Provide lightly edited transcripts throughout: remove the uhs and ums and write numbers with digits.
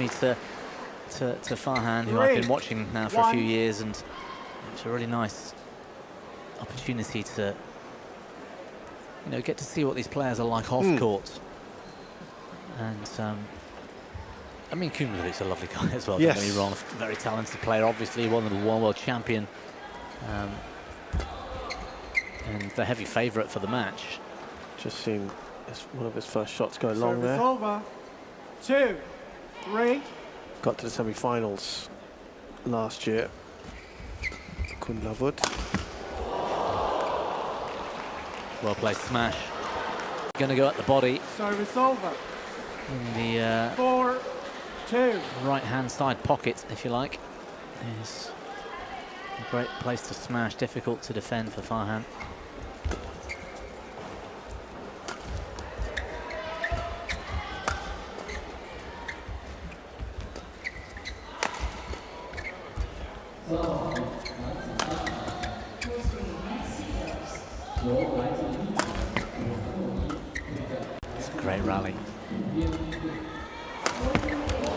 me to Farhan, who I've been watching now for a few years, and it's a really nice opportunity to, you know, get to see what these players are like off court. And I mean, Kunlavut's a lovely guy as well. Don't get me wrong, a very talented player. Obviously, one world champion, and the heavy favourite for the match. Just seen one of his first shots go long there. Over. 2, 3. Got to the semi-finals last year. Kunlavut. Well placed smash. Going to go at the body. Service over. In the 4, 2. right-hand side pocket, if you like. Is a great place to smash. Difficult to defend for Farhan. It's a great rally.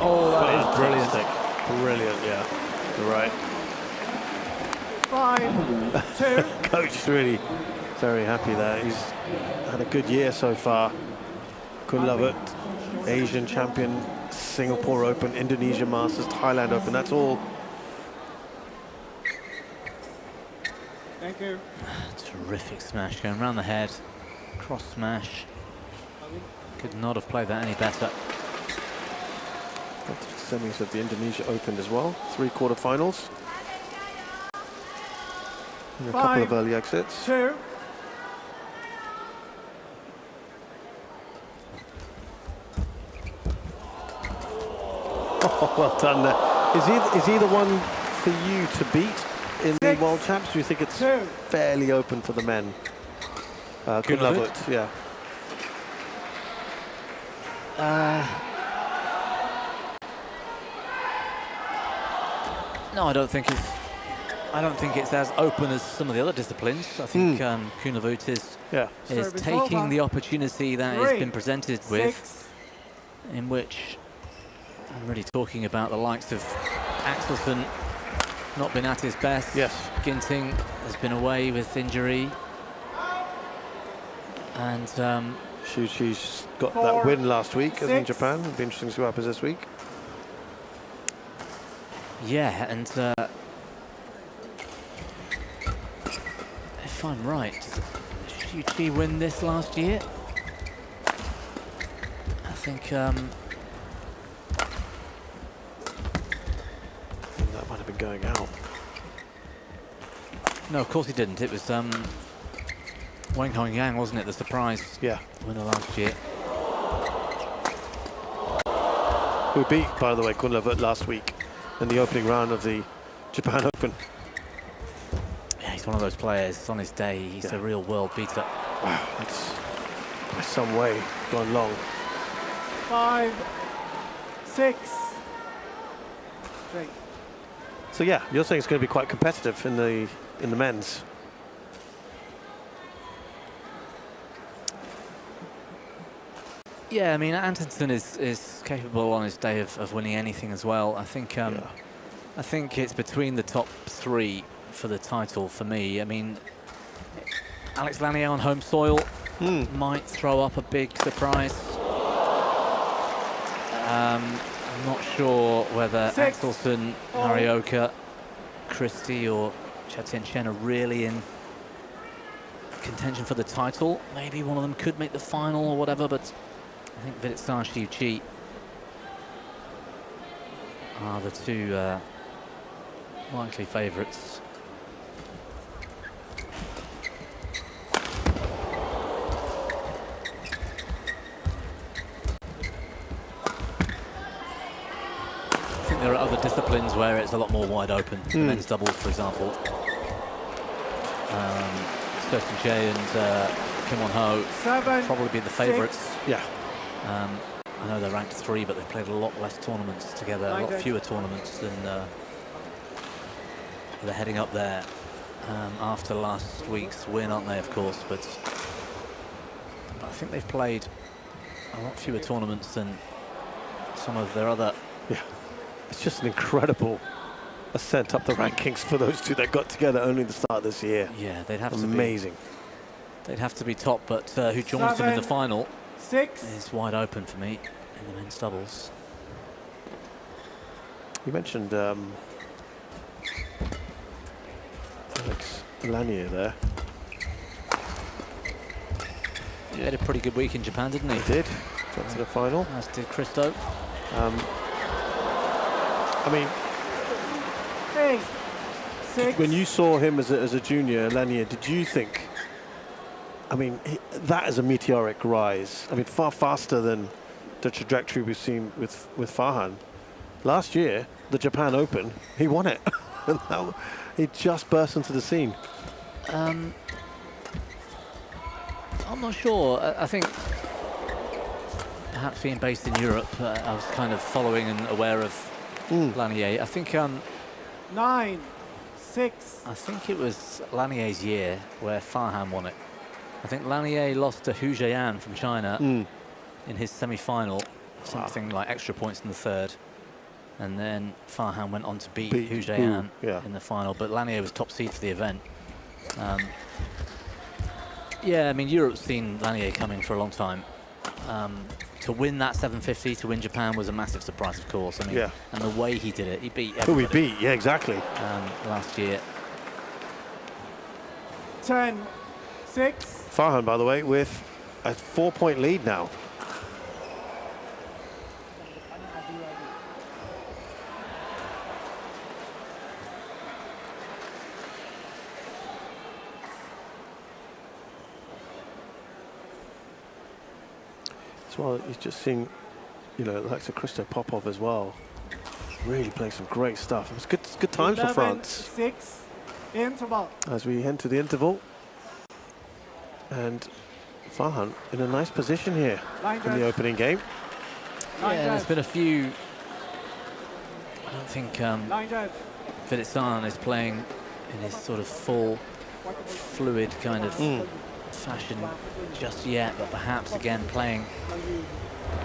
Oh, that is brilliant. Brilliant, yeah. You're right. 5, 2. Coach really very happy there. He's had a good year so far. Kunlavut, Asian champion, Singapore Open, Indonesia Masters, Thailand Open. That's all. Thank you. Terrific smash going around the head. Cross smash. Could not have played that any better. Got to the semis of the Indonesia Open as well. 3 quarterfinals. And a couple of early exits. 2. Oh, well done there. Is he the one for you to beat in the World Champs? Do you think it's fairly open for the men? Kunlavut, yeah. No, I don't think it's as open as some of the other disciplines. I think Kunlavut is taking the opportunity that has been presented with, in which I'm really talking about the likes of Axelsen not been at his best. Yes. Ginting has been away with injury. And Shuchi's got that win last week in Japan. It'll be interesting to see what happens this week. Yeah, and if I'm right, Shuchi win this last year? I think that might have been going out. No, of course he didn't. It was Wang Hong Yang, wasn't it? The surprise winner last year. Who beat, by the way, Kunlavut last week in the opening round of the Japan Open. Yeah, he's one of those players. On his day, he's a real world beater. Wow, it's by some way gone long. 5, 6, 3. So yeah, you're saying it's going to be quite competitive in the men's. Yeah, I mean, Antonsen is capable on his day of winning anything as well. I think I think it's between the top 3 for the title for me. I mean, Alex Lanier on home soil might throw up a big surprise. I'm not sure whether Axelsen, Marioka, Christie or Chatien Chen are really in contention for the title. Maybe one of them could make the final or whatever, but I think Vitidsarn, Shuchi are the 2 likely favourites. I think there are other disciplines where it's a lot more wide open. The men's doubles, for example. Thurston Jay and Kim Won-ho probably be the favourites. Yeah. I know they're ranked 3, but they've played a lot less tournaments together, a lot fewer tournaments than they're heading up there after last week's win, aren't they, of course, but I think they've played a lot fewer tournaments than some of their other Yeah, it's just an incredible ascent up the rankings for those two that got together only at the start of this year. Yeah, they'd have amazing. They'd have to be top, but who joins them in the final 6 is wide open for me in the men's doubles. You mentioned Alex Lanier there. He had a pretty good week in Japan, didn't he? He did. Got to the final. As did Christo. I mean, 8 6. when you saw him as a junior, Lanier, did you think, I mean, that is a meteoric rise. I mean, far faster than the trajectory we've seen with Farhan. Last year, the Japan Open, he won it. And now he just burst into the scene. I'm not sure. I think perhaps being based in Europe, I was kind of following and aware of Lanier. I think 9 6. I think it was Lanier's year where Farhan won it. I think Lanier lost to Hu Jian from China in his semi-final, something like extra points in the third. And then Farhan went on to beat Hu Jian in the final, but Lanier was top seed for the event. Yeah, I mean, Europe's seen Lanier coming for a long time. To win that 750, to win Japan was a massive surprise, of course. I mean, and the way he did it, he beat everybody. Who he beat, yeah, exactly. Last year. 10 6. Farhan, by the way, with a 4-point lead now. As well, he's just seeing, you know, like Christo Popov as well. Really playing some great stuff. It was good times for France. 6 interval. As we enter the interval. And Farhan in a nice position here in the opening game. Yeah, there's been a few. I don't think Vitidsarn is playing in his sort of full, fluid kind of fashion just yet, but perhaps again playing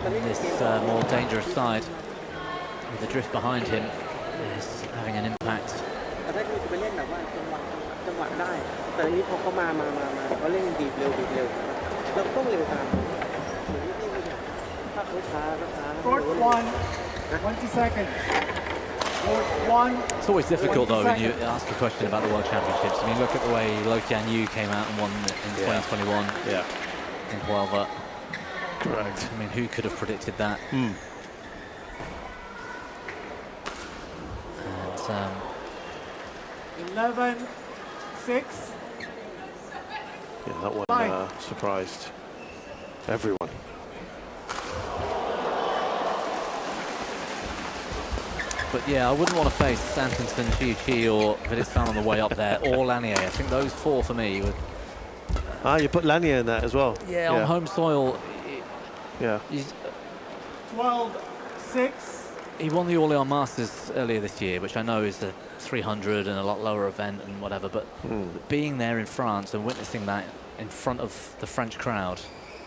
on this more dangerous side with the drift behind him is having an impact. Court 1 20 seconds. Court 1. It's always difficult though when you ask a question about the World Championships. I mean, look at the way Lo Kian Yu came out and won in 2021 in Huelva. Correct. I mean, who could have predicted that? And 11 6. Yeah, that one surprised everyone. But yeah, I wouldn't want to face Sankinson, Chiu Chi or Vitidsarn on the way up there, or Lanier. I think those four for me would... you put Lanier in that as well. Yeah, on home soil. He's 12 6. He won the Orléans Masters earlier this year, which I know is a 300 and a lot lower event and whatever, but being there in France and witnessing that in front of the French crowd,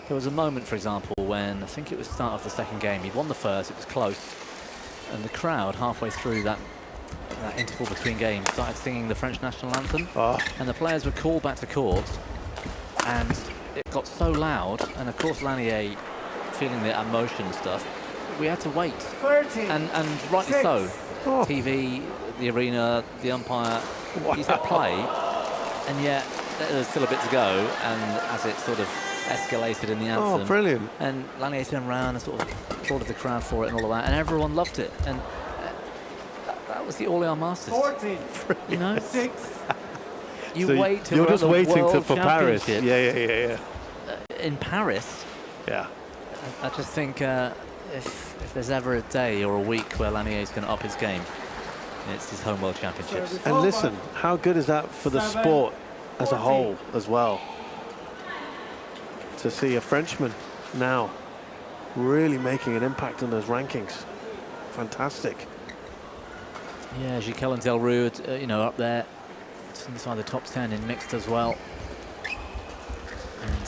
there was a moment, for example, when I think it was the start of the second game. He'd won the first, it was close, and the crowd halfway through that interval between games started singing the French national anthem, and the players were called back to court, and it got so loud, and of course Lanier, feeling the emotion and stuff, we had to wait, 13, and rightly 6. so. TV, the arena, the umpire, he's at play, and yet there's still a bit to go, and as it sort of escalated in the anthem. Oh, brilliant. And Lanier turned around and sort of applauded the crowd for it and all of that, and everyone loved it. And that was the Orléans Masters. 14, you know? 6. You so wait till you're just waiting for Paris. Yeah. In Paris. Yeah. I just think if there's ever a day or a week where Lanier's going to up his game, it's his home World Championships. And listen, how good is that for the sport as a whole as well? To see a Frenchman now really making an impact on those rankings. Fantastic. Yeah, Jiquel and Delroux, you know, up there inside the top 10 in mixed as well.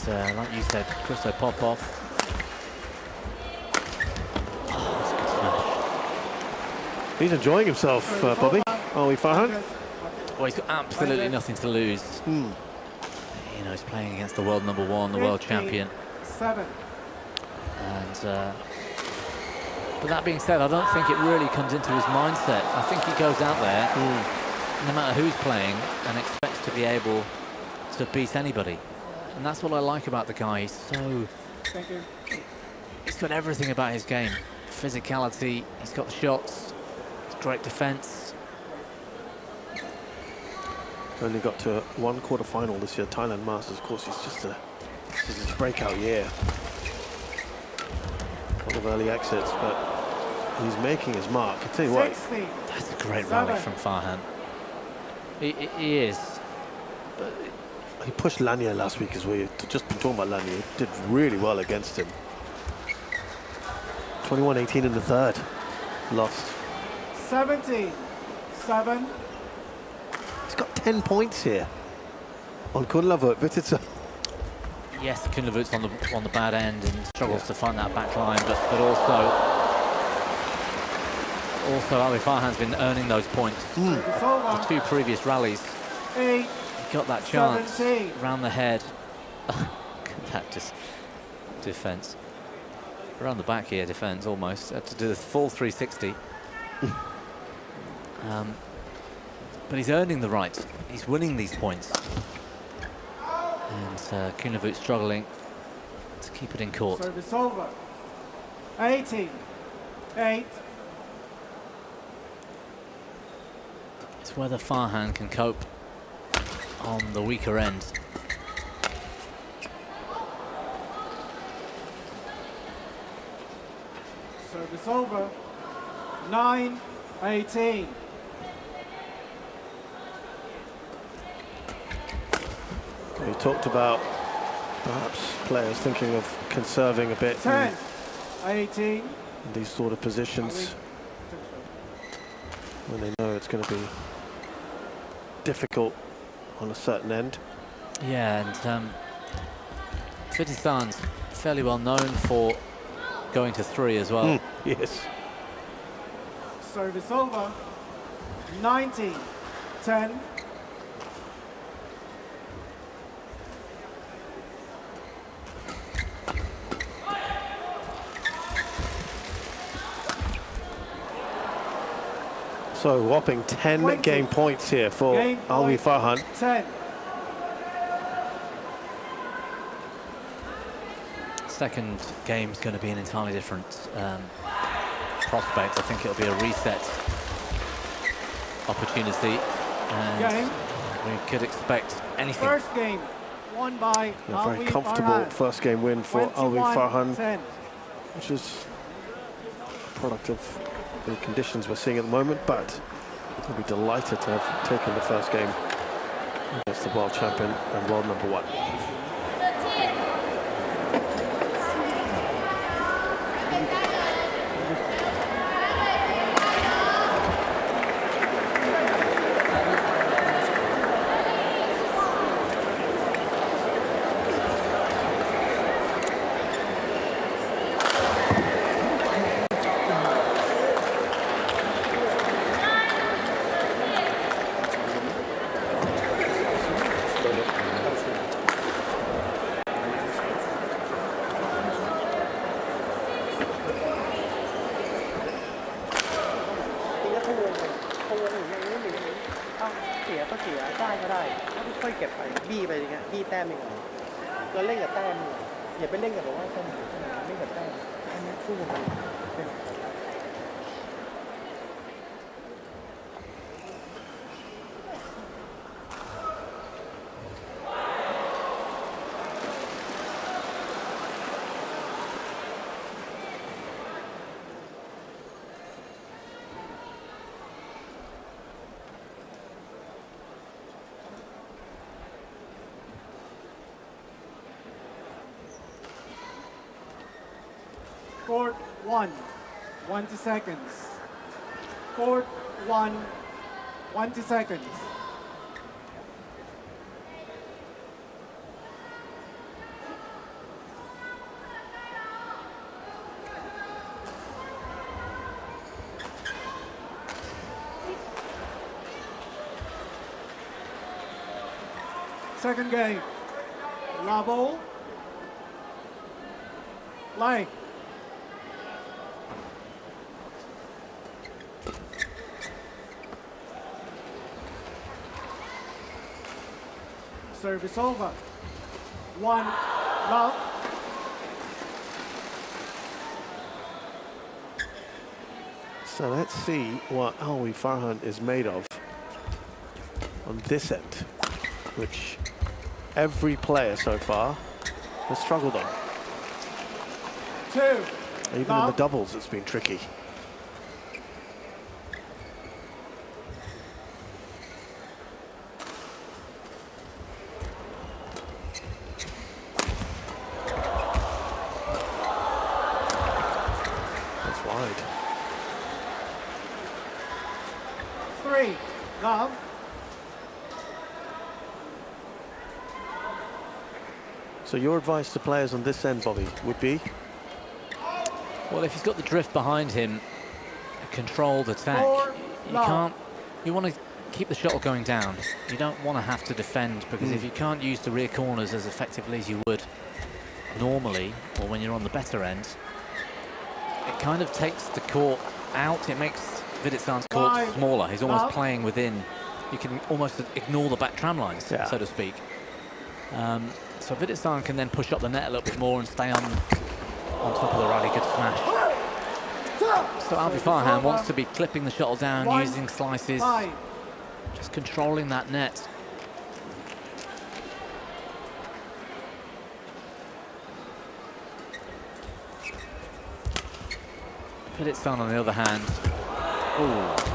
And like you said, Christo Popov. Oh, that's a good He's enjoying himself, Bobby. Alwi Farhan. Well, he's got absolutely nothing to lose. You know, he's playing against the world #1, the world champion. 7. And but that being said, I don't think it really comes into his mindset. I think he goes out there, no matter who's playing, and expects to be able to beat anybody. And that's what I like about the guy. He's so... Thank you. He's got everything about his game. Physicality, he's got the shots, great defense. Only got to one quarter-final this year, Thailand Masters. Of course, this is his breakout year. A lot of early exits, but he's making his mark. I tell you what, that's a great rally from Farhan. He is. But he pushed Lanier last week as well. Just been talking about Lanier. Did really well against him. 21-18 in the third. Lost. 17-7. He's got 10 points here on Kunlavut Vitidsarn. Yes, Kunlavut's on the bad end and struggles to find that back line, but also Alwi Farhan's been earning those points. The 2 previous rallies. 8. He got that chance 17. around the head. That just defense. Around the back here, defense almost. Had to do the full 360. But he's earning the right. He's winning these points. And Kunlavut struggling to keep it in court. Service over. 18-8. It's whether Farhan can cope on the weaker end. Service over. 9-18. We talked about perhaps players thinking of conserving a bit 10-18. in these sort of positions when they know it's going to be difficult on a certain end. Yeah, and Vitidsarn's fairly well known for going to 3 as well. Yes. Service over. 19-10. So whopping 10 game points here for Alwi Farhan. 10. Second game's going to be an entirely different prospect. I think it'll be a reset opportunity, and we could expect anything. First game won by A very comfortable Farhan. first game win for Alwi Farhan, 10. which is a product of the conditions we're seeing at the moment, but we'll be delighted to have taken the first game against the world champion and world #1. Court 1, 20 seconds. Court 1, 20 seconds. Second game. Level. Play. Service over. 1 love. So let's see what Alwi Farhan is made of on this end, which every player so far has struggled on. 2 Even love. in the doubles, it's been tricky. That's wide. 3 love. So your advice to players on this end, Bobby, would be? Well, if he's got the drift behind him, a controlled attack, you want to keep the shuttle going down. You don't want to have to defend, because if you can't use the rear corners as effectively as you would normally, or when you're on the better end, it kind of takes the court out. It makes Vitidsarn's court smaller. He's almost playing within. You can almost ignore the back tram lines, so to speak. So Vitidsarn can then push up the net a little bit more and stay on top of the rally. Good smash. So Alwi Farhan wants to be clipping the shuttle down, using slices, just controlling that net. Vitidsarn on the other hand. Ooh.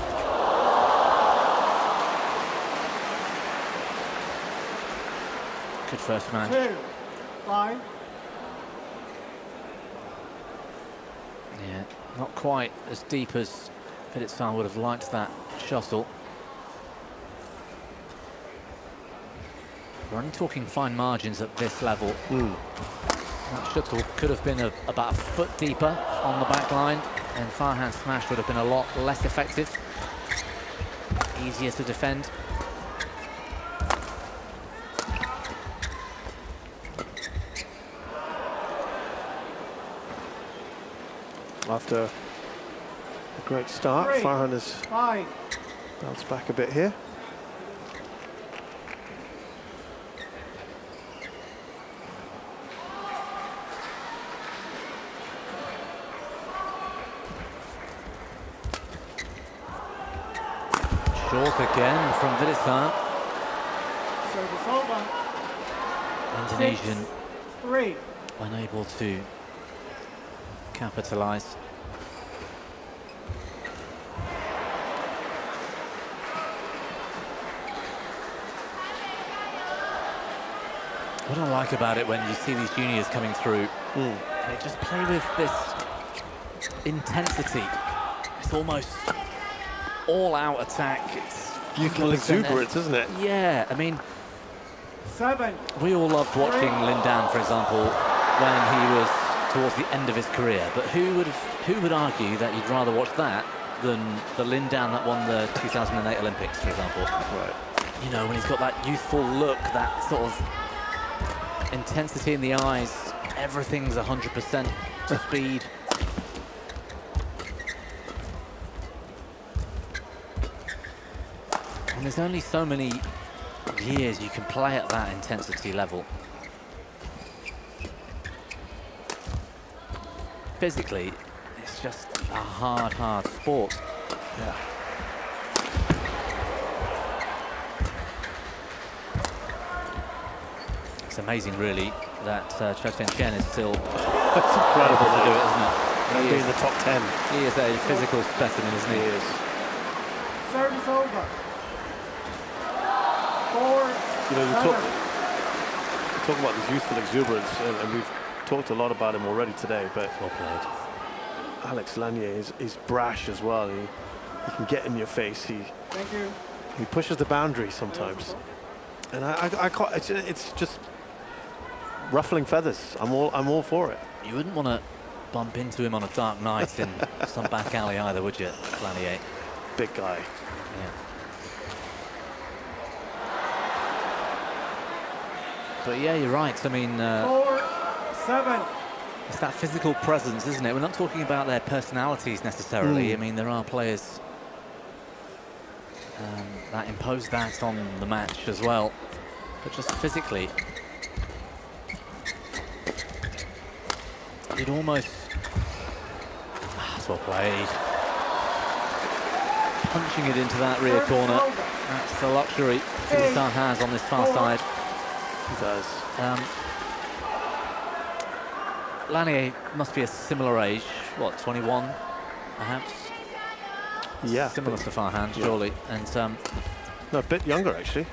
Good first smash. 2 5. Yeah, not quite as deep as Vitidsarn would have liked that shuttle. We're only talking fine margins at this level. That shuttle could have been about a foot deeper on the back line, and Farhan's smash would have been a lot less effective. Easier to defend. After a great start, 3 Farhan has 5. bounced back a bit here. Short again from Vitidsarn. Service over. Indonesian 6 3. unable to capitalise. What I like about it when you see these juniors coming through, they just play with this intensity. It's almost all-out attack. It's Youthful exuberance, isn't it? Yeah, I mean, 7 we all loved watching Lindan, for example, when he was towards the end of his career. But who would argue that you'd rather watch that than the Lindan that won the 2008 Olympics, for example? Right. You know, when he's got that youthful look, that sort of intensity in the eyes, everything's 100% speed. And there's only so many years you can play at that intensity level. Physically, it's just a hard sport. Yeah. It's amazing, really, that Chen is still That's incredible able to do it, isn't it? He is in the top 10. He is a physical specimen, isn't he? He is. Service over. 4 You know, you 7. talk about this youthful exuberance, and we've talked a lot about him already today, but Well played. Alex Lanier is brash as well. He can get in your face. Thank you. He pushes the boundary sometimes. And I can't, it's just ruffling feathers. I'm all for it. You wouldn't want to bump into him on a dark night in some back alley either, would you, Lanier? Big guy. Yeah. But yeah, you're right. I mean, 4-7. it's that physical presence, isn't it? We're not talking about their personalities necessarily. I mean, there are players that impose that on the match as well, but just physically, it almost... That's well played. Punching it into that rear corner. That's the luxury Vitidsarn has on this far side. He does. Lanier must be a similar age, what, 21, perhaps? Yeah. Similar to Farhan, surely. And no, a bit younger, actually.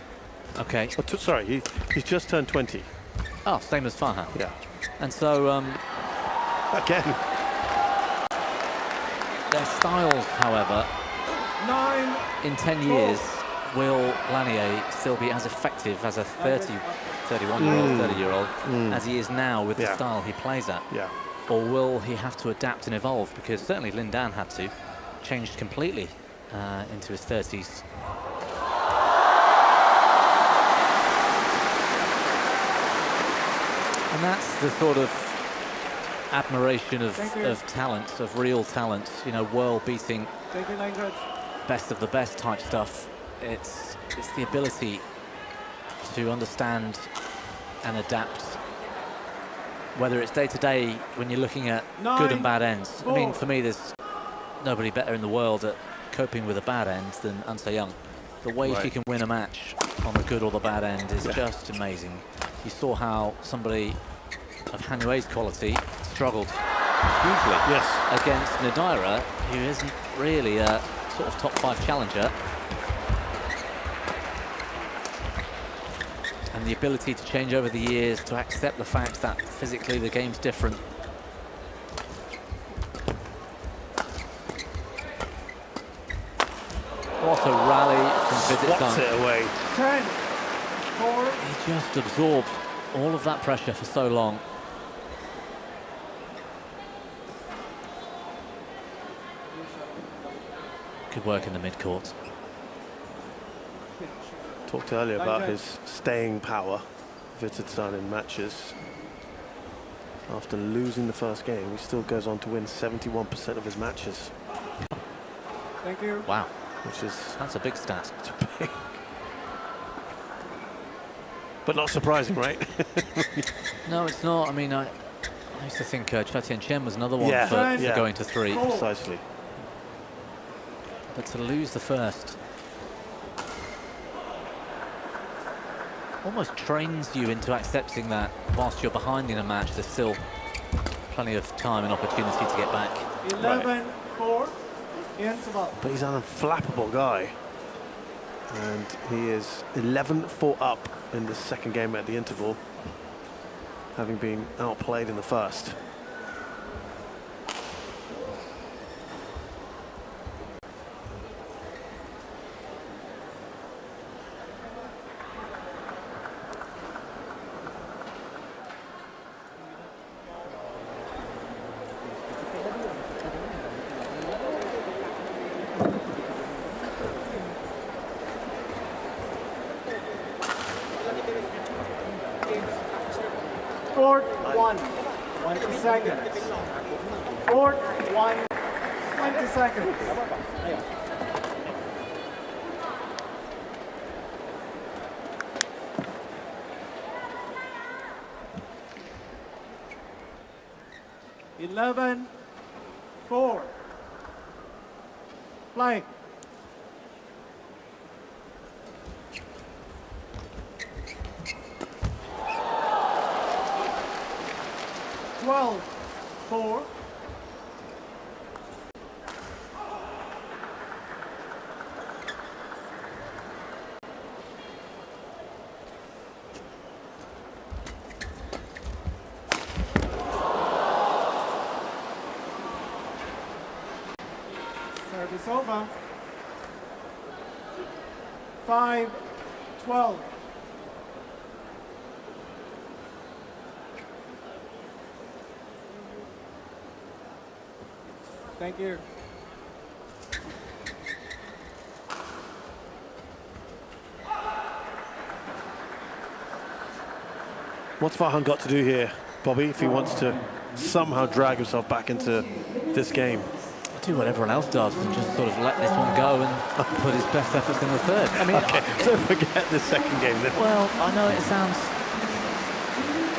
okay. Oh, sorry, he's just turned 20. Oh, same as Farhan. Yeah. And so, Again. their styles, however, 9. in 10 years, will Lanier still be as effective as a 31-year-old, 30-year-old, as he is now with the style he plays at? Yeah. Or will he have to adapt and evolve? Because certainly Lin Dan had to. Changed completely into his 30s. And that's the sort of admiration of talent, of real talent, you know, world-beating, Thank you, language. best of the best type stuff. It's the ability to understand and adapt, whether it's day to day when you're looking at good and bad ends. I mean, for me, there's nobody better in the world at coping with a bad end than An Se-young. The way she can win a match on the good or the bad end is just amazing. You saw how somebody of Han Yue's quality struggled hugely against Nadira, who isn't really a sort of top 5 challenger. And the ability to change over the years, to accept the fact that physically the game's different. What a rally from Vitidsarn. Swats it away. 10-4. He just absorbed all of that pressure for so long. Good work in the mid-court. Talked earlier about his staying power, Vitidsarn, in matches. After losing the first game, he still goes on to win 71% of his matches. Thank you. Wow, That's a big stat. big. But not surprising, right? No, it's not. I mean, I used to think Cha Tien-chen was another one for going to 3. Precisely. But to lose the first almost trains you into accepting that whilst you're behind in a match, there's still plenty of time and opportunity to get back. 11-4. But he's an unflappable guy. And he is 11-4 up in the second game at the interval, having been outplayed in the first. Court 1. 20 seconds. Court 1. 20 seconds. Eleven, 4. Play. Twelve, 4. Service over. 5-12. Thank you. What's Farhan got to do here, Bobby, if he wants to somehow drag himself back into this game? Do what everyone else does and just sort of let this one go and put his best efforts in the third. I mean, okay, so forget the second game then. Well, I know it sounds...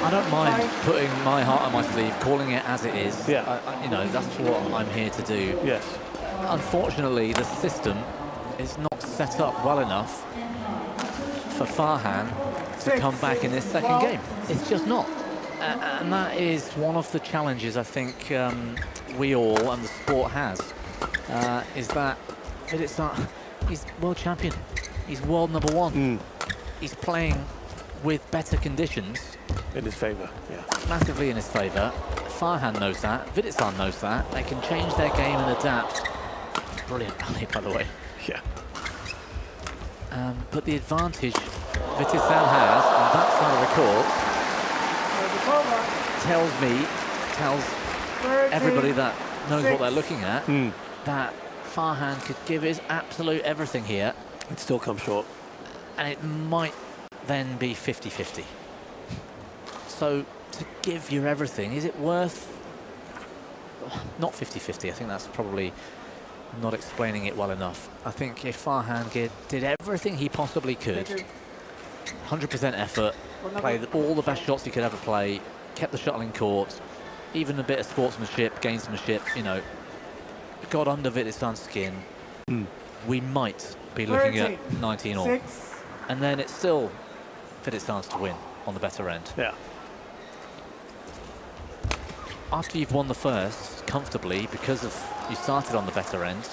I don't mind putting my heart on my sleeve, calling it as it is. Yeah. You know, that's what I'm here to do. Yes. Unfortunately, the system is not set up well enough for Farhan to come back in this second game. It's just not. And that is one of the challenges I think we all and the sport has, is that Vitidsarn, he's world champion, he's world number one. He's playing with better conditions. In his favour, yeah. Massively in his favour. Farhan knows that, Vitidsarn knows that. They can change their game and adapt. Brilliant rally, by the way. Yeah. But the advantage Vitidsarn has on that side of the court tells everybody that knows what they're looking at, that Farhan could give his absolute everything here. It still comes short. And it might then be 50-50. So to give your everything, is it worth... Not 50-50, I think that's probably not explaining it well enough. I think if Farhan did everything he possibly could, 100% effort, played all the best shots he could ever play, kept the shuttle in court, even a bit of sportsmanship, gamesmanship, you know, got under Vitidsarn's skin, we might be looking at 19 all. And then it's still Vitidsarn's to win on the better end. Yeah. After you've won the first comfortably because of you started on the better end,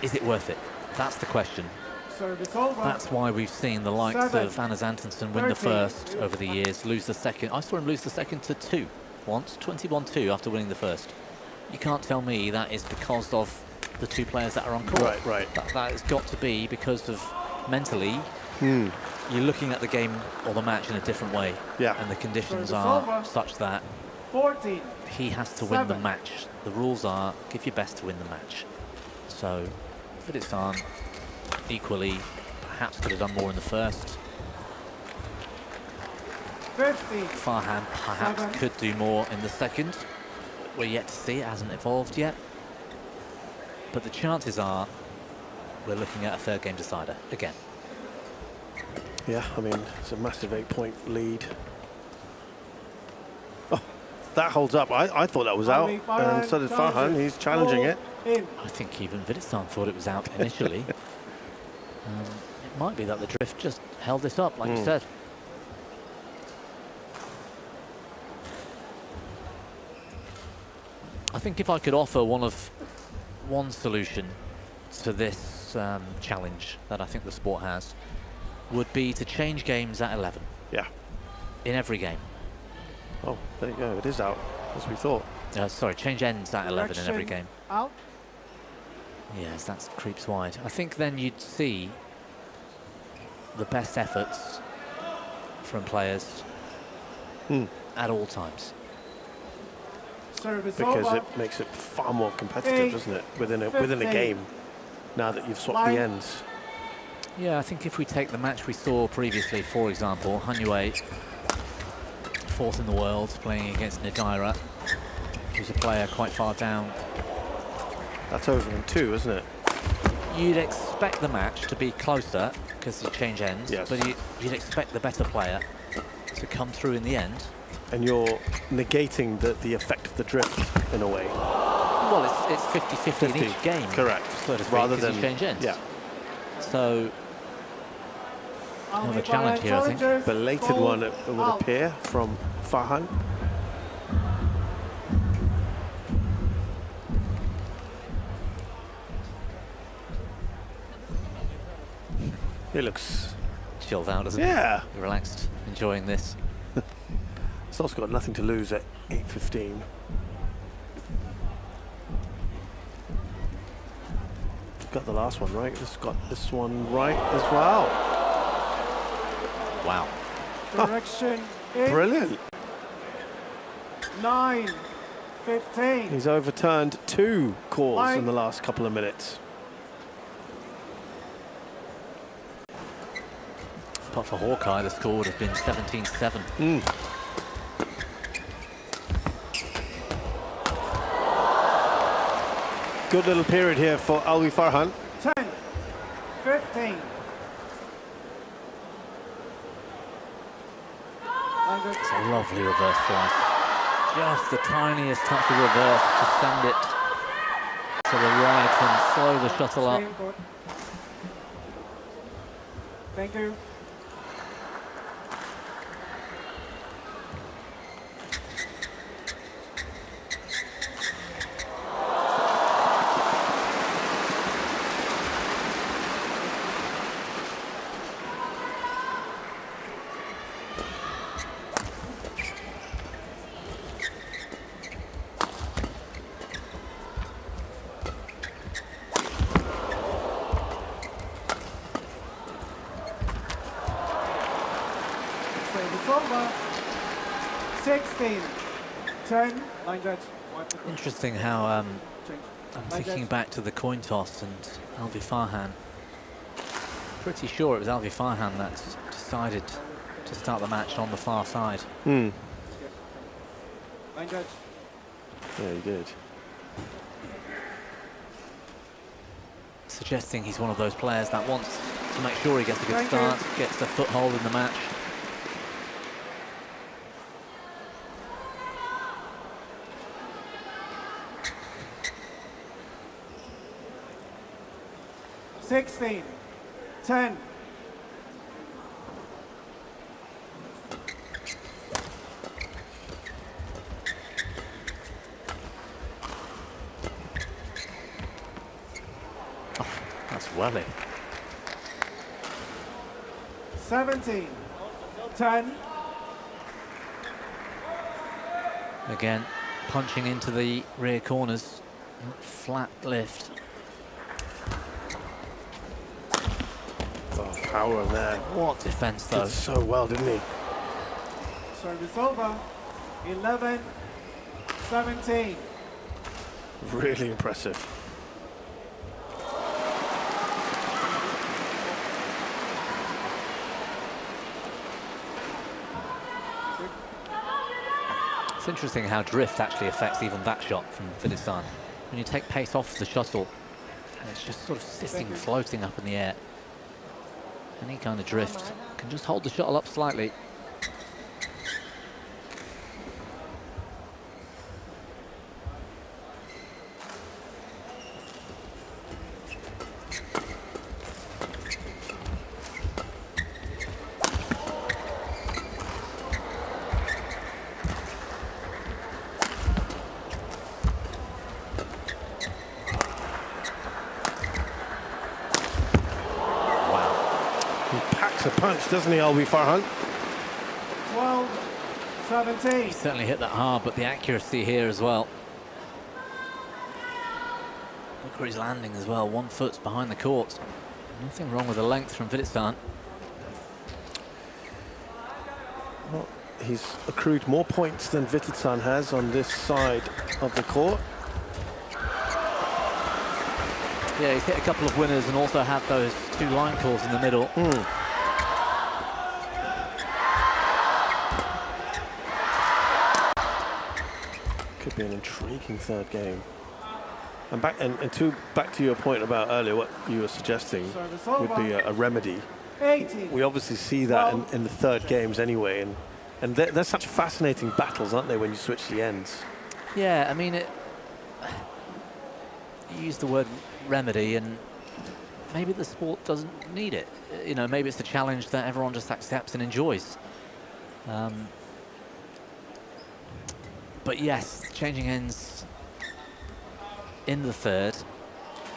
is it worth it? That's the question. That's why we've seen the likes of Anders Antonsen win the first over the years, lose the second. I saw him lose the second to 2 once, 21-2 after winning the first. You can't tell me that is because of the 2 players that are on court. Right, right. That has got to be because of mentally, you're looking at the game or the match in a different way. Yeah. And the conditions are such that he has to win the match. The rules are give your best to win the match. So Vitidsarn equally perhaps could have done more in the first. 50. Farhan perhaps could do more in the second. We're yet to see, it hasn't evolved yet. But the chances are we're looking at a third game decider again. Yeah, I mean, it's a massive 8-point lead. Oh, that holds up. I thought that was out, and so did Farhan. He's challenging it. I think even Vitidsarn thought it was out initially. It might be that the drift just held this up, like you said. I think if I could offer one solution to this challenge that I think the sport has, would be to change games at 11. Yeah. In every game. Oh, there you go. It is out, as we thought. Sorry, change ends at 11 in every game. Out. Yes, that creeps wide. I think then you'd see the best efforts from players at all times. Because it makes it far more competitive, doesn't it? Within a game, now that you've swapped the ends. Yeah, I think if we take the match we saw previously, for example, Hanue, 4th in the world, playing against Nadaira, who's a player quite far down. That's over in 2, isn't it? You'd expect the match to be closer because you change ends, but you'd expect the better player to come through in the end. And you're negating the effect of the drift in a way. Well, it's 50-50 in each game. Correct. So to speak, rather than you change ends. Yeah. So another challenge here, I think. Belated one, it would appear, from Farhan. He looks chilled out, doesn't he? Yeah. Relaxed, enjoying this. He's also got nothing to lose at 8:15. Got the last one right. He's got this one right as well. Wow. Direction. Brilliant. 9-15. He's overturned 2 calls in the last couple of minutes. But for Hawkeye, the score would have been 17-7. Good little period here for Alwi Farhan. 10, 15. It's a lovely reverse slice. Just the tiniest touch of reverse to send it to the right and slow the shuttle up. Thank you. Over. 16, 10, line judge. Interesting how I'm thinking back to the coin toss and Alwi Farhan. Pretty sure it was Alwi Farhan that decided to start the match on the far side. Line judge. Yeah, he did. Suggesting he's one of those players that wants to make sure he gets a good start, gets a foothold in the match. $16, 10. Oh, that's welly. 17, 10. Again, punching into the rear corners. Flat lift. Power on there. What defense, though. Did so well, didn't he? Service over. 11, 17. Really impressive. It's interesting how drift actually affects even that shot from Vitidsarn. When you take pace off the shuttle, and it's just sort of sitting, floating up in the air. Any kind of drift can just hold the shuttle up slightly. A punch, doesn't he, Alwi Farhan? 12, 17. He certainly hit that hard, but the accuracy here as well. Look where he's landing as well. 1 foot behind the court. Nothing wrong with the length from Vitidsarn. Well, he's accrued more points than Vitidsarn has on this side of the court. Yeah, he's hit a couple of winners and also had those 2 line calls in the middle. Could be an intriguing third game. And back to your point about earlier, what you were suggesting would be a remedy. 18. We obviously see that in the third games anyway, and they're such fascinating battles, aren't they, when you switch the ends? Yeah, I mean, you use the word remedy, and maybe the sport doesn't need it. You know, maybe it's a challenge that everyone just accepts and enjoys. But yes, changing ends in the third.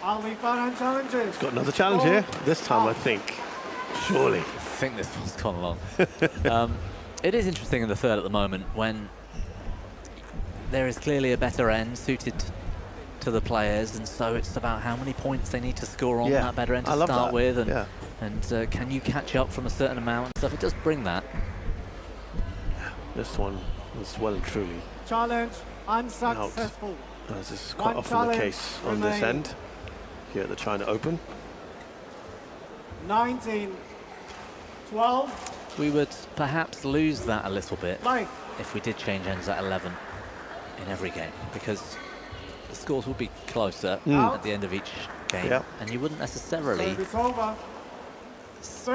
Alwi Farhan challenges. Got another challenge here, this time I think. Surely. I think this one's gone long. It is interesting in the third at the moment when there is clearly a better end suited to the players, and so it's about how many points they need to score on that better end to start with, and can you catch up from a certain amount and stuff. It does bring that. This one was well and truly challenge unsuccessful. As this is quite often the case on this end here at the China Open. 19, 12. We would perhaps lose that a little bit Light. if we did change ends at 11 in every game, because the scores would be closer at the end of each game, and you wouldn't necessarily, Service over.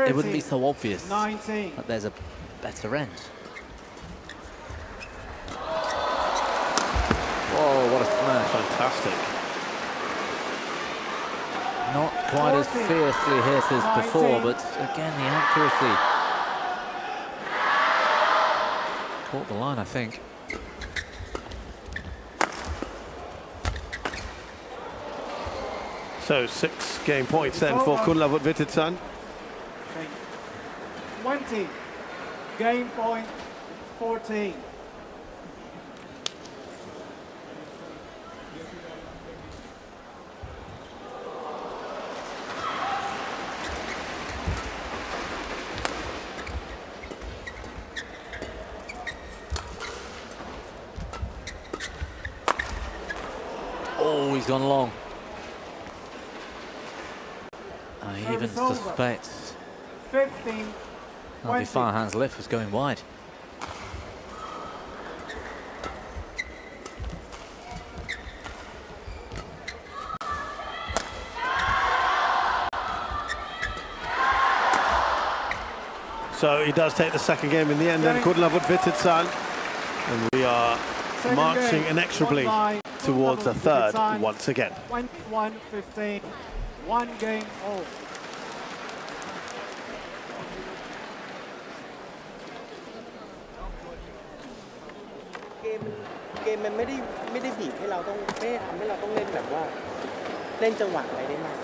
it wouldn't be so obvious 19. that there's a better end. Whoa, what a smash. Fantastic. Not quite as 40, fiercely hit as before, 19. but again, the accuracy caught the line, I think. So 6 game points then for Kunlavut Vitidsarn. 20. Game point 14. Oh, he's gone long. I even suspect 15. Alwi Farhan's lift was going wide. So he does take the second game in the end then, Kunlavut Vitidsarn. And we are marching inexorably towards the third once again. 21-15. 1 game all. เกมมันไม่ได้บีบให้เราต้องไม่ได้ทำให้เราต้องเล่นแบบว่าเล่นจังหวะอะไรได้มาก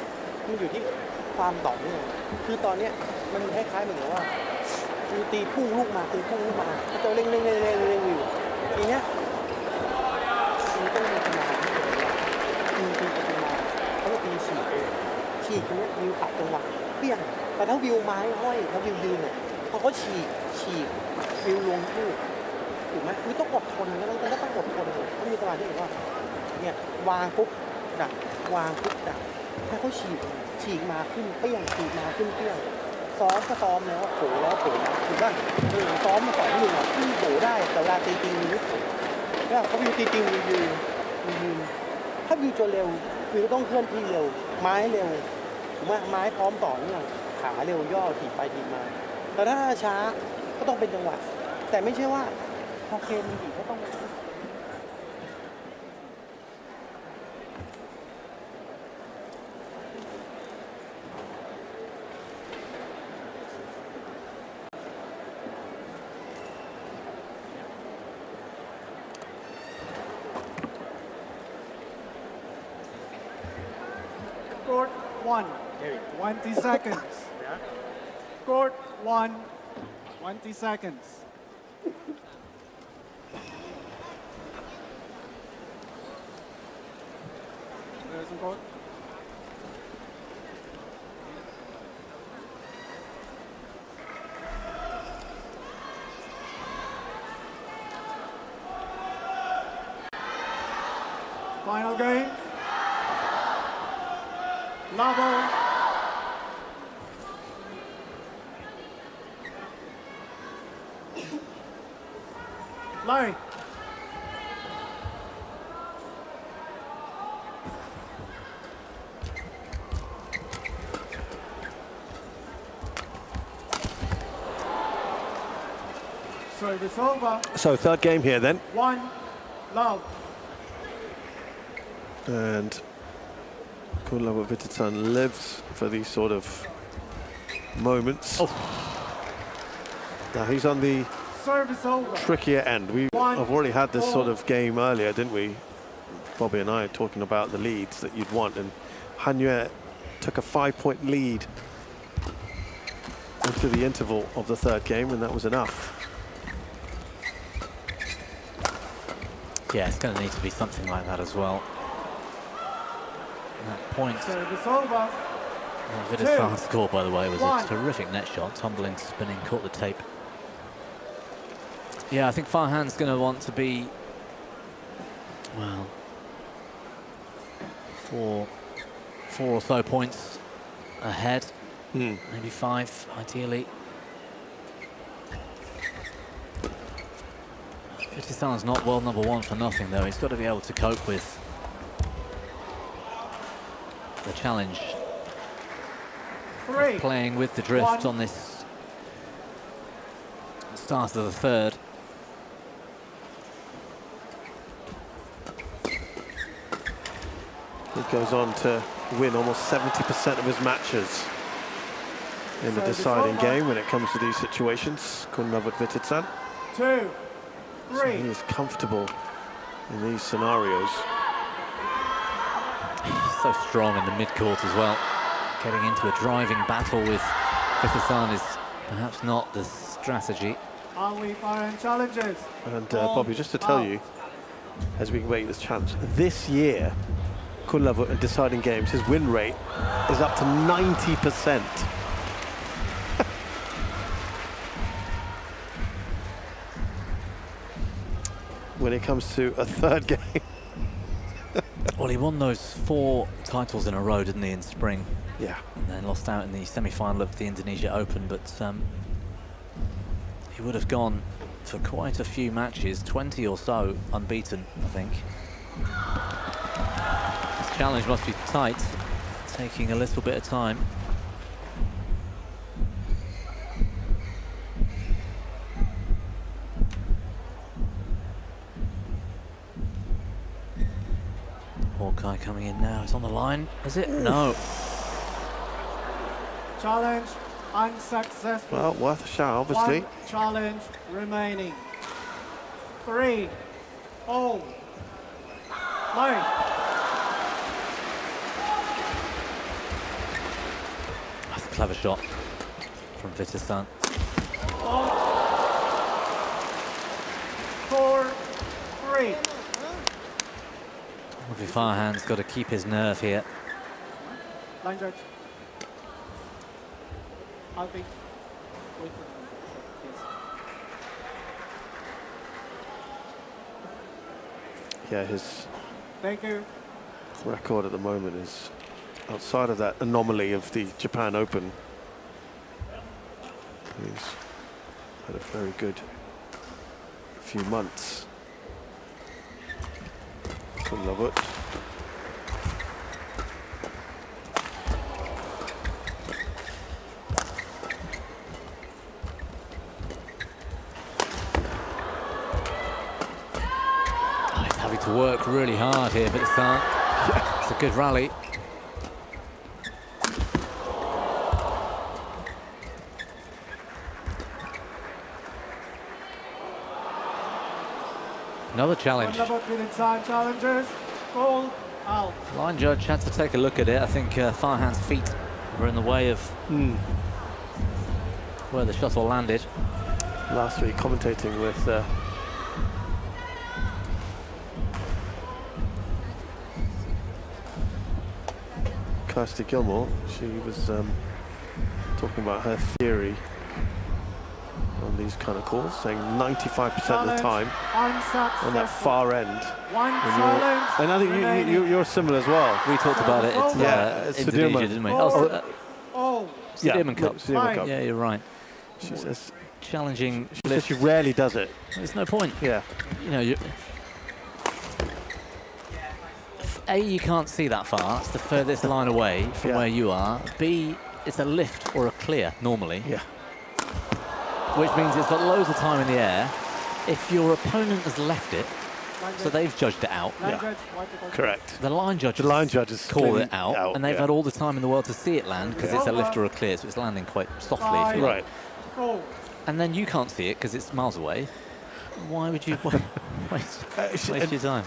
มันอยู่ที่ความต่อเนื่องคือตอนเนี้ยมันคล้ายๆเหมือนกับว่าคือตีพุ่งลูกมาก็จะเร่งอยู่ทีเนี้ยมันต้องมีจังหวะที่ตีไปมาเขาก็ตีฉีกตรงนี้วิวตัดจังหวะเปี้ยงแต่ถ้าวิวไม้ห้อยถ้าวิวยืนเนี่ยเขาก็ฉีกวิวลงลูกถูกไหมคือต้องอดทนนะต้องอดทนต้องมีจังหวะที่แบบว่าเนี่ยวางปุ๊บดักวางปุ๊บดักให้เขาฉีกมาขึ้นเปี้ยงฉีกมาขึ้นเปี้ยงซ้อมก็ซ้อมแล้วโผล่มาถูกป่ะซ้อมมา2-1ขึ้นโผล่ได้แต่เวลาตีจริงวิวแล้วเขาวิวตีจริงวิวยืนถ้าวิวจะเร็ววิวต้องเคลื่อนที่เร็วไม้เร็วถูกไหมไม้พร้อมต่อเนื่องขาเร็วย่อถีบไปถีบมาแต่ถ้าช้าก็ต้องเป็นจังหวะแต่ไม่ใช่ว่าพอเคนมีบีบก็ต้องCourt 1. 20 seconds. Court 1. 20 seconds. There's some court. Final game. Level. Larry. Service over. So third game here then. 1 love. And Kunlavut Vitidsarn lives for these sort of moments. Now he's on the Service over. trickier end. I've already had this sort of game earlier, didn't we? Bobby and I talking about the leads that you'd want, and Han Yue took a 5-point lead into the interval of the third game, and that was enough. Yeah, it's going to need to be something like that as well. That point. Service over. Vitidsarn's score, by the way, was 1. a terrific net shot. Tumbling, spinning, caught the tape. Yeah, I think Farhan's going to want to be, well, four or so points ahead. Maybe 5, ideally. Vitidsarn's not world #1 for nothing, though. He's got to be able to cope with the challenge of playing with the drift on this start of the third. He goes on to win almost 70% of his matches in the deciding game when it comes to these situations. Kunlavut Vitidsarn. 2, 3. So he is comfortable in these scenarios. He's so strong in the mid-court as well. Getting into a driving battle with Vitidsarn is perhaps not the strategy. Alwi Farhan challenges. And Bobby, just to tell you, as we wait this chance, this year, Kunlavut in deciding games, his win rate is up to 90%. When it comes to a third game. Well, he won those 4 titles in a row, didn't he, in spring? Yeah. And then lost out in the semi-final of the Indonesia Open, but he would have gone for quite a few matches, 20 or so, unbeaten, I think. This challenge must be tight, taking a little bit of time. Hawkeye coming in now. It's on the line. Is it? No. Challenge unsuccessful. Well, worth a shot, obviously. 1 challenge remaining. 3, all. Line. That's a clever shot from Vitidsarn. 4, 3. Alwi Farhan's got to keep his nerve here. Line judge. Alwi. Wait. Yes. Yeah, his Thank you. record at the moment is outside of that anomaly of the Japan Open. He's had a very good few months. Kunlavut. He's having to work really hard here, but it's a good rally. Another challenge. Kunlavut Vitidsarn challenges. Goal out. Line judge had to take a look at it. I think Farhan's feet were in the way of where the shuttle landed. Last week commentating with Kirsty Gilmore, she was talking about her theory on these kind of calls, saying 95% of the time on that far end. 1 challenge. And I think you're similar as well. We talked about it at Indonesia, Sudirman. didn't we? Oh. Sudirman Cup. Sudirman Cup. Yeah, you're right. She says Challenging. she says she rarely does it. There's no point. Yeah. You know, A, you can't see that far. It's the furthest line away from where you are. B, it's a lift or a clear normally. Yeah. Which means it's got loads of time in the air. If your opponent has left it, so they've judged it out. Correct. The line judges call it out, and they've had all the time in the world to see it land because it's a lift or a clear, so it's landing quite softly. If you like. Right. And then you can't see it because it's miles away. Why would you waste your time?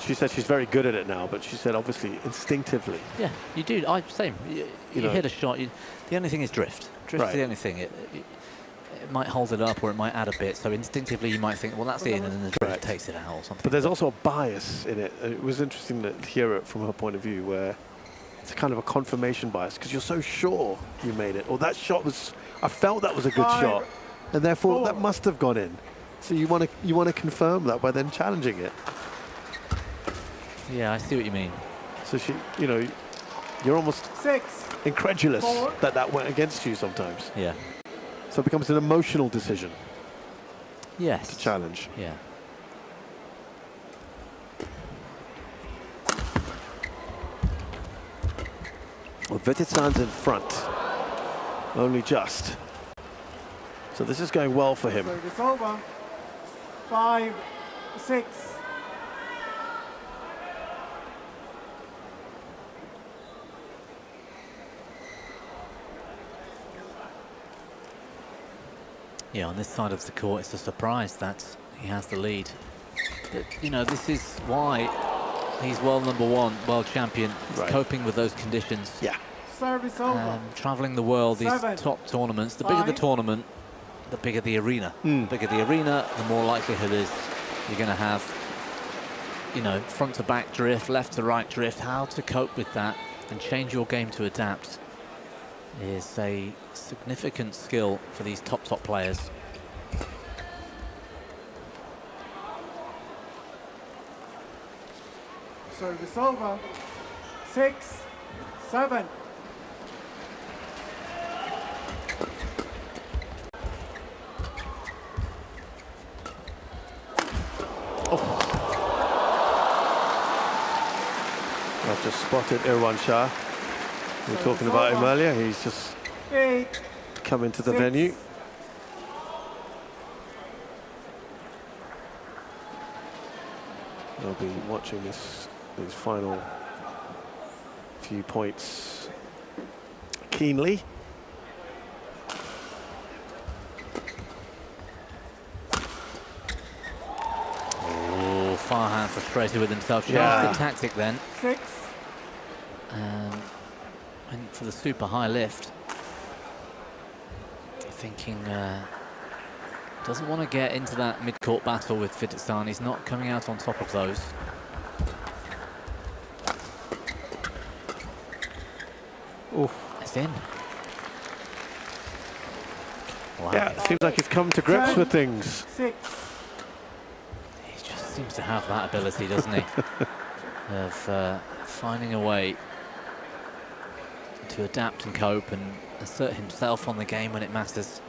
She said she's very good at it now, but she said obviously instinctively. Yeah, you do. Same. You hit a shot. The only thing is drift. Drift is the only thing. It might hold it up or it might add a bit. So instinctively you might think, well, that's in, and then the drift takes it out or something. But there's also a bias in it. It was interesting to hear it from her point of view, where it's kind of a confirmation bias because you're so sure you made it, or that shot was. I felt that was a good shot, and therefore that must have gone in. So you want to confirm that by then challenging it. Yeah, I see what you mean. So you're almost 6, incredulous that went against you sometimes. Yeah. So it becomes an emotional decision. Yes. to challenge. Yeah. Well, Vitidsarn's in front, only just. So this is going well for him. Service over. 5-6. Yeah, on this side of the court, it's a surprise that he has the lead. But, you know, this is why he's world #1, world champion. He's coping with those conditions. Yeah. Service over. Traveling the world, these 7, top tournaments, the bigger the 5. tournament, the bigger the arena. The bigger the arena, the more likelihood is you're going to have, you know, front to back drift, left to right drift. How to cope with that and change your game to adapt is a significant skill for these top players. Service over. 6-7. I've just spotted Irwan Shah. We were talking about him earlier. He's just 8. come into the 6. venue. I'll be watching these final few points keenly. Oh, Farhan frustrated with himself. Changed the tactic then. 6. Went for the super high lift. Thinking doesn't want to get into that mid-court battle with Vitidsarn. He's not coming out on top of those. Oh, It's in. Wow. yeah, it seems like he's come to grips with things. 6. He just seems to have that ability, doesn't he? Of finding a way to adapt and cope and assert himself on the game when it matters.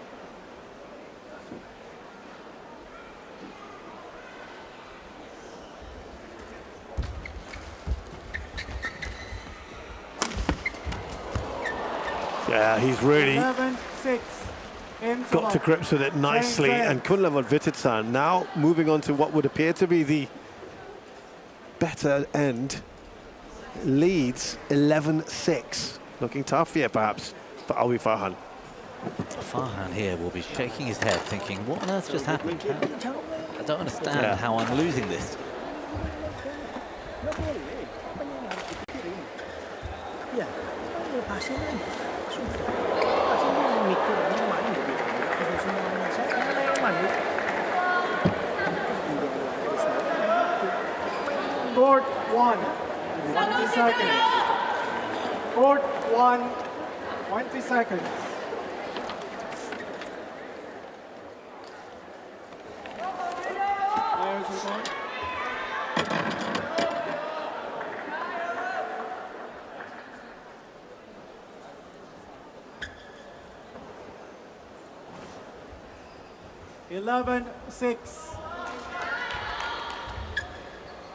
Yeah, he's really 11-6. got to grips with it nicely. And Kunlavut Vitidsarn now moving on to what would appear to be the better end. Leads 11-6. Looking tough here, perhaps, for Alwi Farhan. Farhan here will be shaking his head, thinking, what on earth just happened? I don't understand how I'm losing this. Court 1. 20 seconds. Court 1. 20 seconds. There's the point. Eleven, 6.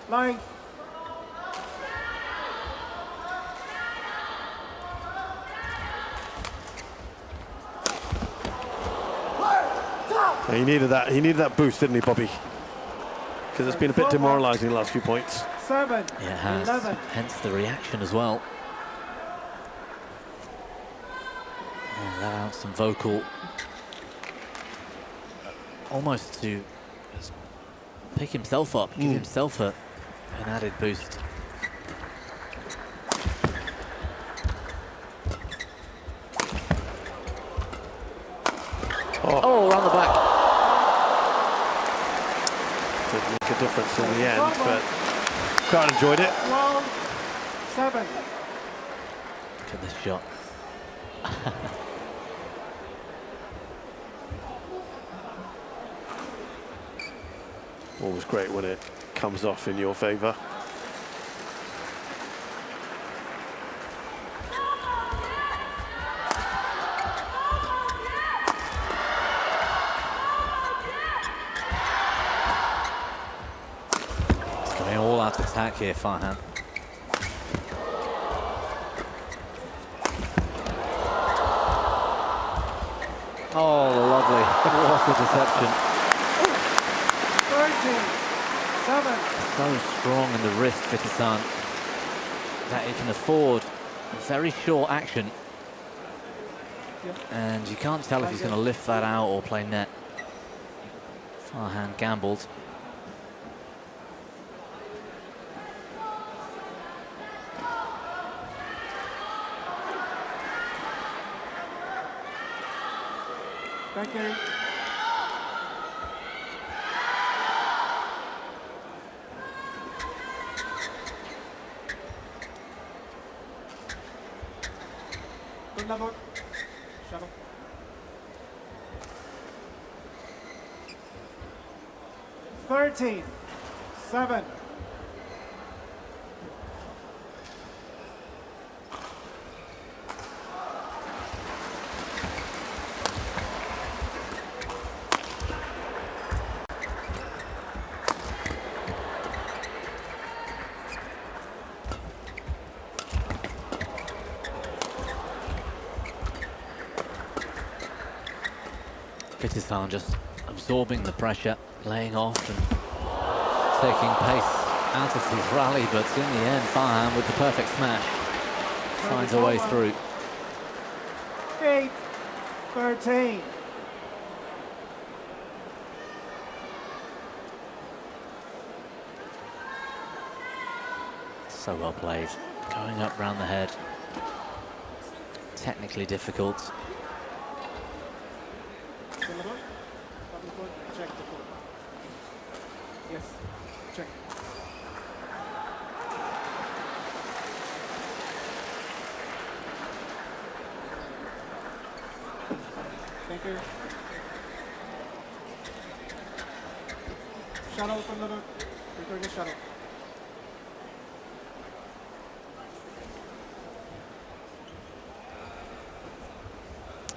Line. He needed that. He needed that boost, didn't he, Bobby? Because it's been a bit demoralising the last few points. 7. Yeah, it has. 11. Hence the reaction as well. Yeah, let out some vocal, almost to just pick himself up, give himself an added boost. Oh, around the back. Didn't make a difference in the end, but crowd enjoyed it. 12-7. Look at this shot. Always great when it comes off in your favour. here, Farhan. Oh, lovely. What a deception. 13-7. So strong in the wrist, Vitidsarn, that he can afford very short action. And you can't tell if he's going to lift that out or play net. Farhan gambled. Thank you. Kunlavut. Shuttle. (13-7). Vitidsarn just absorbing the pressure, laying off and taking pace out of his rally, but in the end, Farhan with the perfect smash finds a way through. 8-13. So well played, going up round the head. Technically difficult. Check the code. Yes, check. Thank you. Shuttle, Kunlavut. Return the shuttle.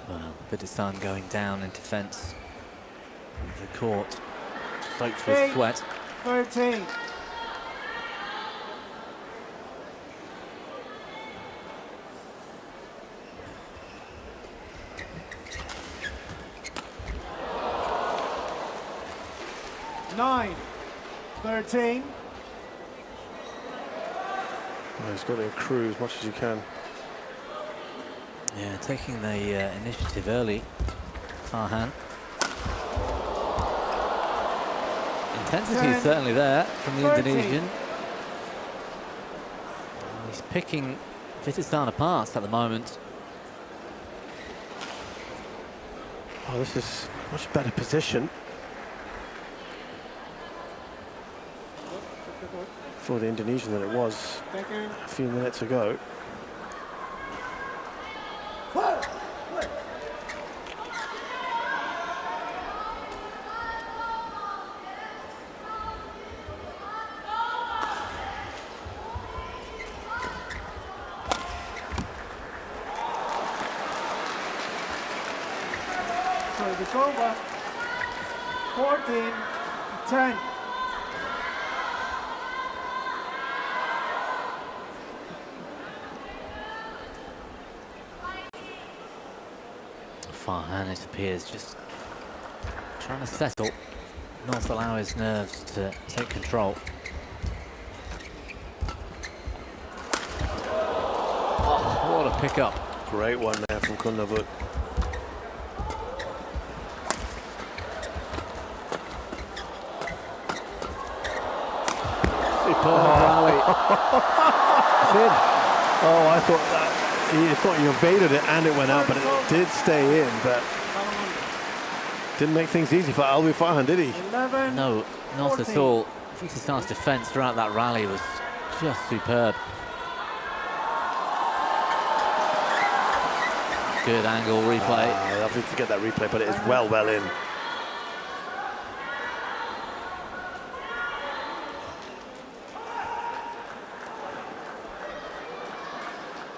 Well, Vitidsarn going down in defence. The court soaked with sweat. 13. Nine. 13. Well, he's got to accrue as much as you can. Yeah, taking the initiative early, Farhan. Intensity is certainly there from the 13. Indonesian. He's picking Vitidsarn apart at the moment. Oh, this is much better position for the Indonesian than it was Thank you. a few minutes ago. Service over. 14-10. Farhan, it appears, just trying to settle, not allow his nerves to take control. Oh, what a pickup. Great one there from Kunlavut. Rally. Oh, I thought he evaded it and it went out, but it did stay in. But didn't make things easy for Alwi Farhan, did he? 11. No, not at all. Vitidsarn's defence throughout that rally was just superb. Good angle replay. Lovely to get that replay, but it is well in.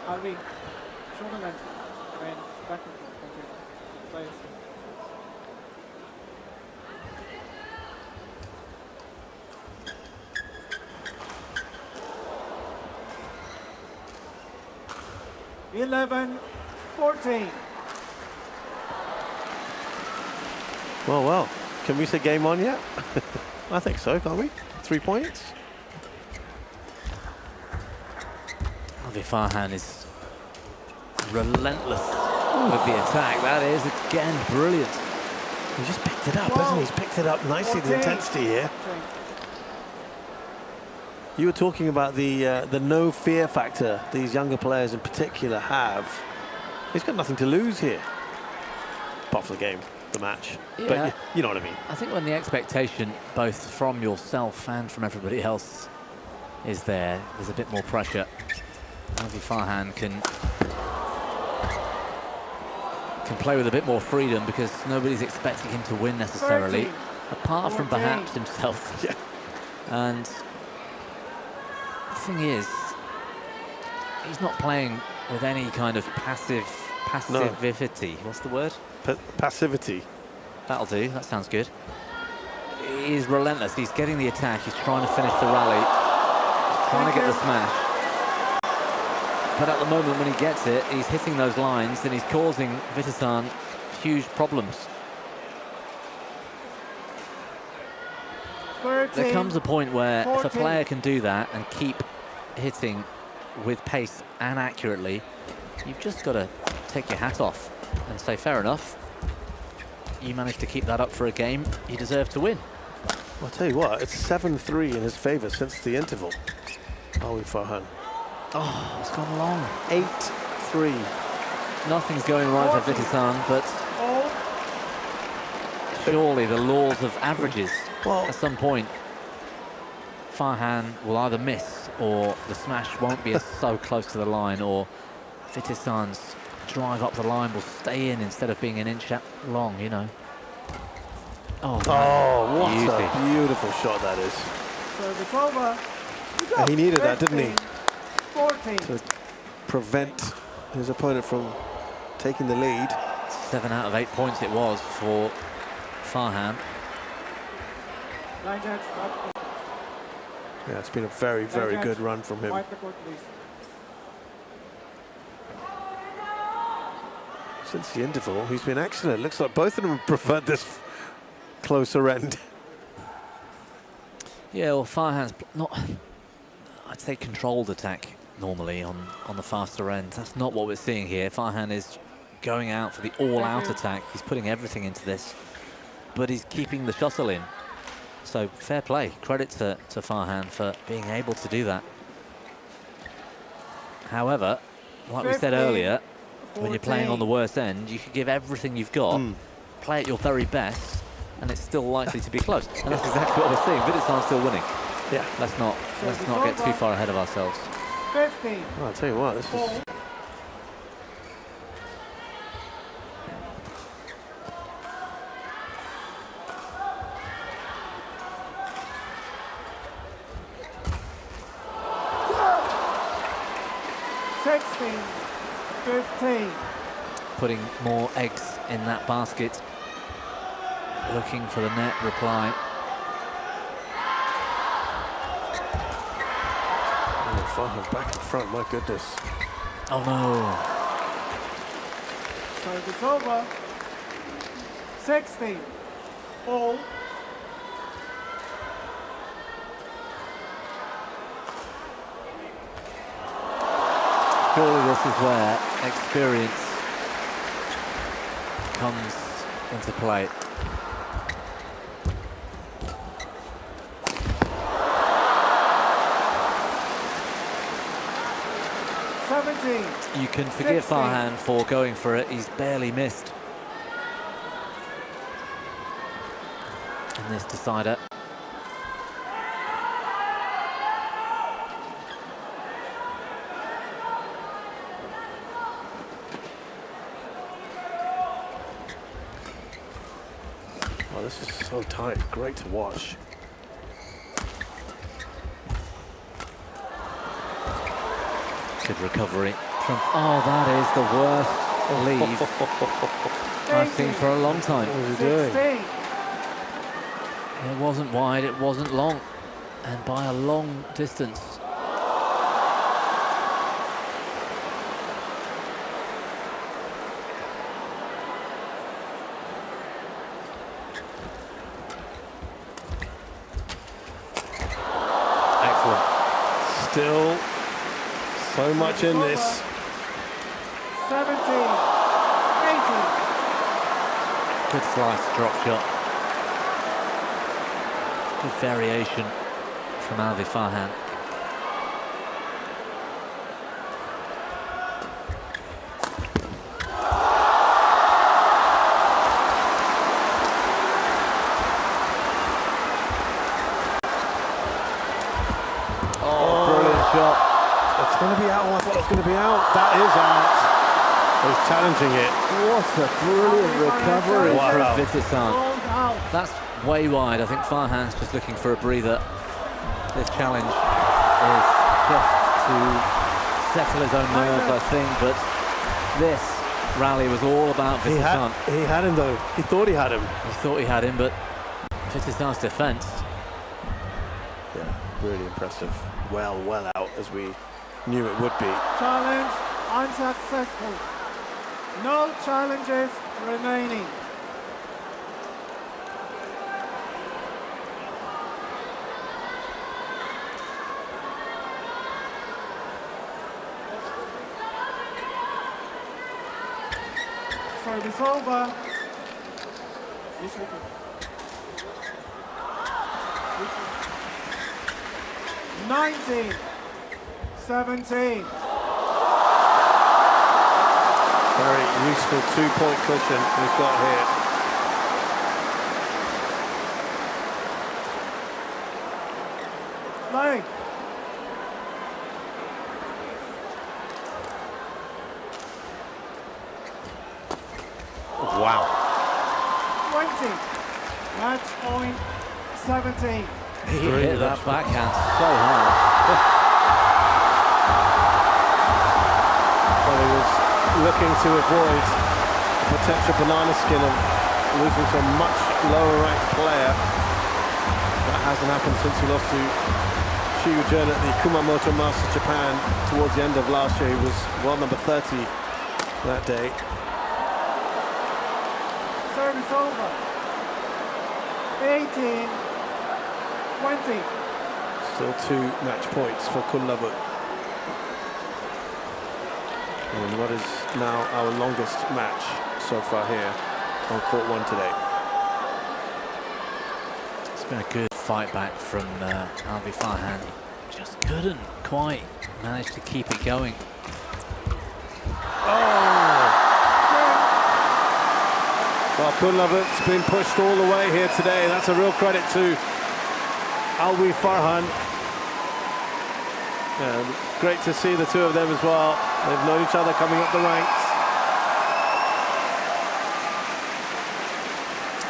Alwi, shoulder length. And back and forth. Thank you. Players. 11-14. Well, can we say game on yet? I think so, can't we? 3 points. Alwi Farhan is relentless with the attack. That is, again, brilliant. He just picked it up, hasn't he? He's picked it up nicely, the intensity here. You were talking about the no fear factor these younger players in particular have. He's got nothing to lose here, apart from the game, the match. Yeah. But you know what I mean. I think when the expectation, both from yourself and from everybody else, is there, there's a bit more pressure. Alwi Farhan can play with a bit more freedom because nobody's expecting him to win necessarily, 13, apart from 14. perhaps himself. Yeah. And the thing is, he's not playing with any kind of passivity. What's the word? Passivity. That'll do. That sounds good. He's relentless. He's getting the attack. He's trying to finish the rally. He's trying to get the smash. But at the moment when he gets it, he's hitting those lines and he's causing Vitidsarn huge problems. 13, There comes a point where if a 14. player can do that and keep hitting with pace and accurately, you've just got to take your hat off and say, fair enough, you managed to keep that up for a game, you deserve to win. I'll tell you what, it's 7-3 in his favour since the interval. Alwi Farhan. Oh, it's gone long. 8-3. Nothing's going right for Vitidsarn, but surely the laws of averages, Well, at some point, Farhan will either miss or the smash won't be so close to the line, or Vitidsarn's drive up the line will stay in instead of being an inch long, you know. Oh, what beauty. a beautiful shot that is. Service over. And he needed that, didn't he? 14. To prevent his opponent from taking the lead. 7 out of 8 points it was for Farhan. Line judge, Yeah, it's been a very, very good run from him. wipe the court, please. Since the interval, he's been excellent. Looks like both of them preferred this closer end. Yeah, well, Farhan's not, I'd say, controlled attack normally on the faster end. That's not what we're seeing here. Farhan is going out for the all-out attack. He's putting everything into this, but he's keeping the shuttle in. So fair play. Credit to Farhan for being able to do that. However, like we said earlier, when you're playing on the worst end, you can give everything you've got, play at your very best, and it's still likely to be close. And that's exactly what we're seeing. Vitidsarn's still winning. Yeah. Let's not get too far ahead of ourselves. 15. Well, I'll tell you what, this is... Putting more eggs in that basket. Looking for the net reply. Oh, Farhan back in front, my goodness. Oh no. Service over. 16. All. Surely this is where experience comes into play. You can forgive 16. Farhan for going for it. He's barely missed in this decider. Oh, this is so tight. Great to watch. Good recovery from, oh, that is the worst leave I've seen for a long time. What was he doing? It wasn't wide, it wasn't long, and by a long distance. Still so much in this. 17, 18. Good slice drop shot. Good variation from Alwi Farhan. It's going to be out. I thought it was going to be out. That is out. He's challenging it. What a brilliant recovery Wow. from Vitidsarn. That's way wide. I think Farhan's just looking for a breather. This challenge is just to settle his own nerves, I think, but this rally was all about Vitidsarn. He had him though. He thought he had him. He thought he had him, but Vitidsarn's defence. Yeah, really impressive. Well out, as we knew it would be. Challenge unsuccessful. No challenges remaining. Service over. 19, 17. Very useful two-point cushion we've got here. Play. Wow. 20. Match point 17. He hit that backhand so hard. Well, he was looking to avoid the potential banana skin of losing to a much lower ranked player. That hasn't happened since he lost to Shiyu Jun at the Kumamoto Masters Japan towards the end of last year. He was world number 30 that day. Service over. 18, 20. Still 2 match points for Kunlavut. And what is now our longest match so far here on court 1 today. It's been a good fight back from Alwi Farhan. Just couldn't quite manage to keep it going. Well, Kunlavut's been pushed all the way here today. That's a real credit to Alwi Farhan. And great to see the two of them as well. They've known each other coming up the ranks.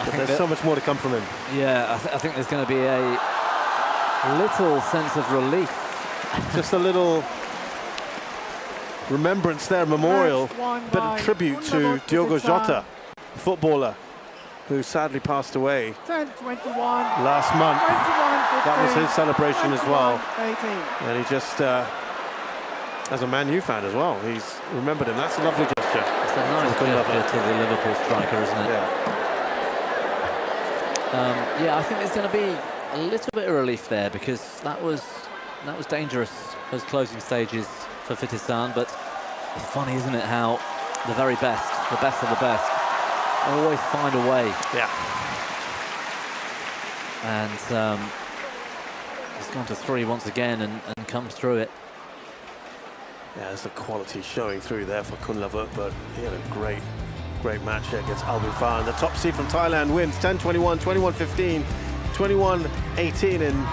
But there's so much more to come from him. Yeah, I think there's going to be a little sense of relief. Just a little remembrance there, memorial, bit of tribute to Diogo Jota, footballer who sadly passed away 10-21. last month. 21-15. That was his celebration as well. 21-18. And he just, as a Man U fan as well, he's remembered him. That's a lovely gesture. It's a nice gesture to the Liverpool striker, isn't it? Yeah, I think there's going to be a little bit of relief there, because that was dangerous, those closing stages for Vitidsarn. But it's funny, isn't it, how the very best, the best of the best, always find a way. Yeah. And he's gone to 3 once again and comes through it. Yeah, there's the quality showing through there for Kunlavut, but he had a great match here against Alwi Farhan. The top seed from Thailand wins 10-21, 21-15, 21-18 in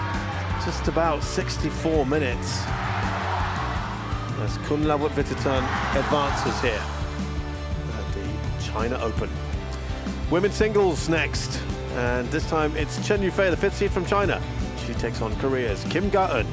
just about 64 minutes. As Kunlavut Vitidsarn advances here at the China Open. Women's singles next, and this time it's Chen Yufei, the 5th seed from China. She takes on Korea's Kim Ga-eun.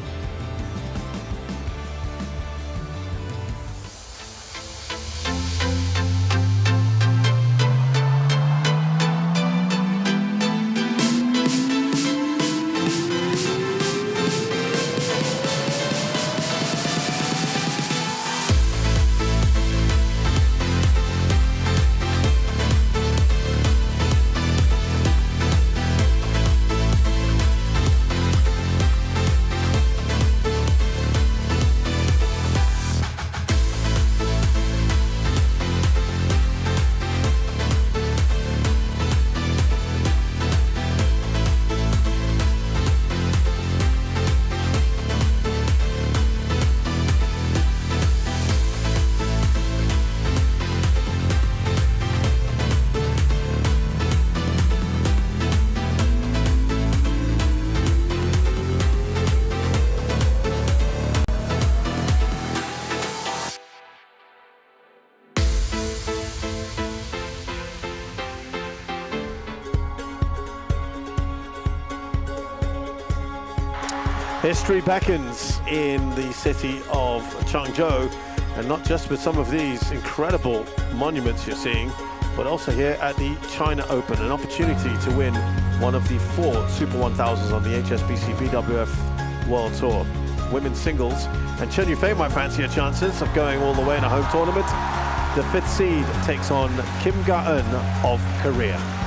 History beckons in the city of Changzhou, and not just with some of these incredible monuments you're seeing, but also here at the China Open, an opportunity to win one of the 4 Super 1000s on the HSBC BWF World Tour. Women's singles, and Chen Yufei might fancy her chances of going all the way in a home tournament. The 5th seed takes on Kim Ga-eun of Korea.